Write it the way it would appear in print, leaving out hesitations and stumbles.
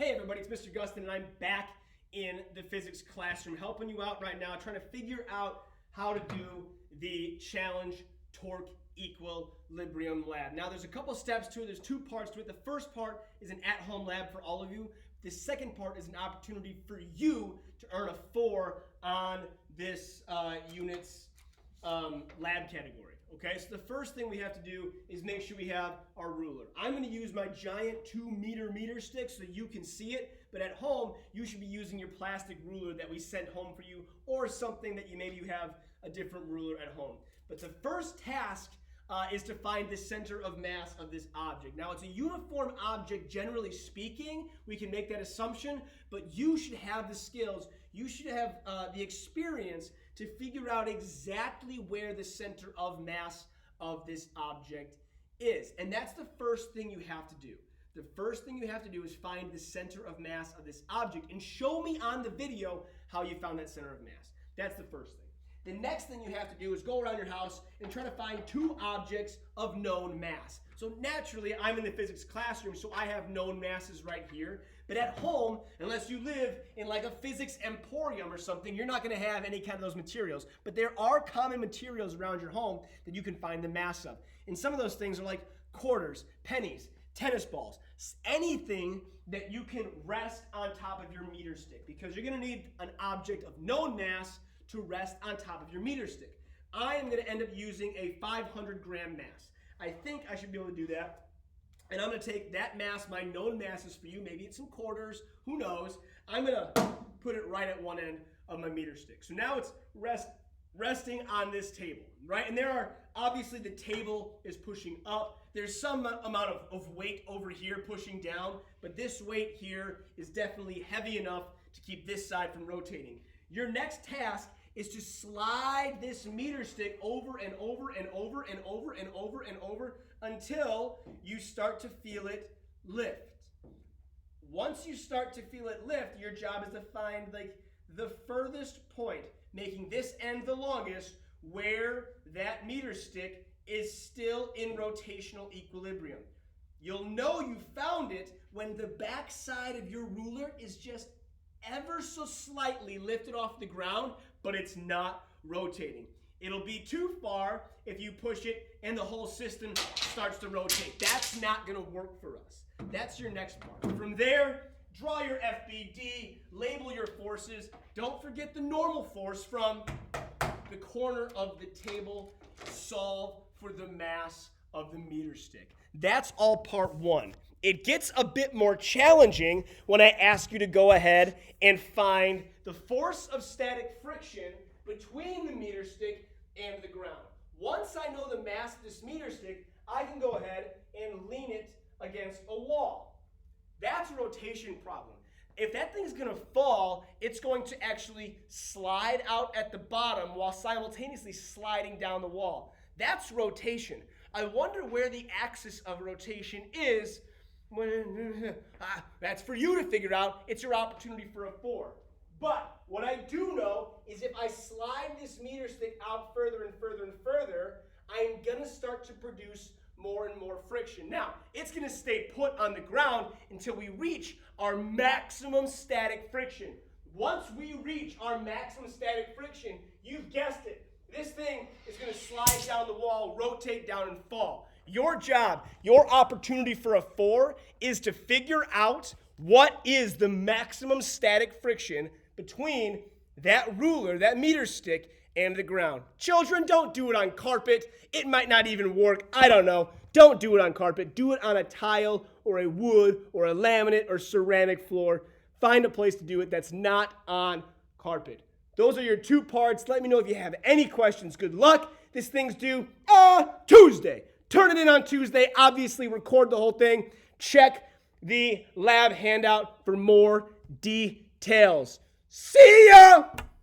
Hey everybody, it's Mr. Gustin, and I'm back in the physics classroom helping you out right now, trying to figure out how to do the challenge torque equilibrium lab. Now there's a couple steps to it, there's two parts to it. The first part is an at-home lab for all of you. The second part is an opportunity for you to earn a 4 on this unit's lab category. Okay, so the first thing we have to do is make sure we have our ruler. I'm going to use my giant 2-meter stick so that you can see it, but at home you should be using your plastic ruler that we sent home for you, or something that you have a different ruler at home. But the first task is to find the center of mass of this object. Now it's a uniform object, generally speaking. We can make that assumption, but you should have the skills, you should have the experience to figure out exactly where the center of mass of this object is. And that's the first thing you have to do. The first thing you have to do is find the center of mass of this object and show me on the video how you found that center of mass. That's the first thing. The next thing you have to do is go around your house and try to find 2 objects of known mass. So naturally, I'm in the physics classroom, so I have known masses right here. But at home, unless you live in like a physics emporium or something, you're not going to have any kind of those materials. But there are common materials around your home that you can find the mass of. And some of those things are like quarters, pennies, tennis balls, anything that you can rest on top of your meter stick, because you're going to need an object of known mass to rest on top of your meter stick. I am going to end up using a 500-gram mass. I think I should be able to do that. And I'm going to take that mass, my known masses for you, maybe it's some quarters, who knows. I'm going to put it right at one end of my meter stick. So now it's resting on this table, right? And there are, obviously the table is pushing up. There's some amount of weight over here pushing down, but this weight here is definitely heavy enough to keep this side from rotating. Your next task is to slide this meter stick over and over and over and over and over and over until you start to feel it lift. Once you start to feel it lift, your job is to find like the furthest point, making this end the longest, where that meter stick is still in rotational equilibrium. You'll know you found it when the back side of your ruler is just ever so slightly lifted off the ground, but it's not rotating. It'll be too far if you push it and the whole system starts to rotate. That's not going to work for us. That's your next part. From there, draw your FBD, label your forces. Don't forget the normal force from the corner of the table. Solve for the mass of the meter stick. That's all part 1. It gets a bit more challenging when I ask you to go ahead and find the force of static friction between the meter stick and the ground. Once I know the mass of this meter stick, I can go ahead and lean it against a wall. That's a rotation problem. If that thing's going to fall, it's going to actually slide out at the bottom while simultaneously sliding down the wall. That's rotation. I wonder where the axis of rotation is. That's for you to figure out. It's your opportunity for a 4. But what I do know is if I slide this meter stick out further and further and further, I am going to start to produce more and more friction. Now, it's going to stay put on the ground until we reach our maximum static friction. Once we reach our maximum static friction, you've guessed it, this thing is going to slide down the wall, rotate down, and fall. Your job, your opportunity for a 4 is to figure out what is the maximum static friction between that ruler, that meter stick, and the ground. Children, don't do it on carpet. It might not even work. I don't know. Don't do it on carpet. Do it on a tile or a wood or a laminate or ceramic floor. Find a place to do it that's not on carpet. Those are your 2 parts. Let me know if you have any questions. Good luck. This thing's due Tuesday. Turn it in on Tuesday. Obviously, record the whole thing. Check the lab handout for more details. See ya!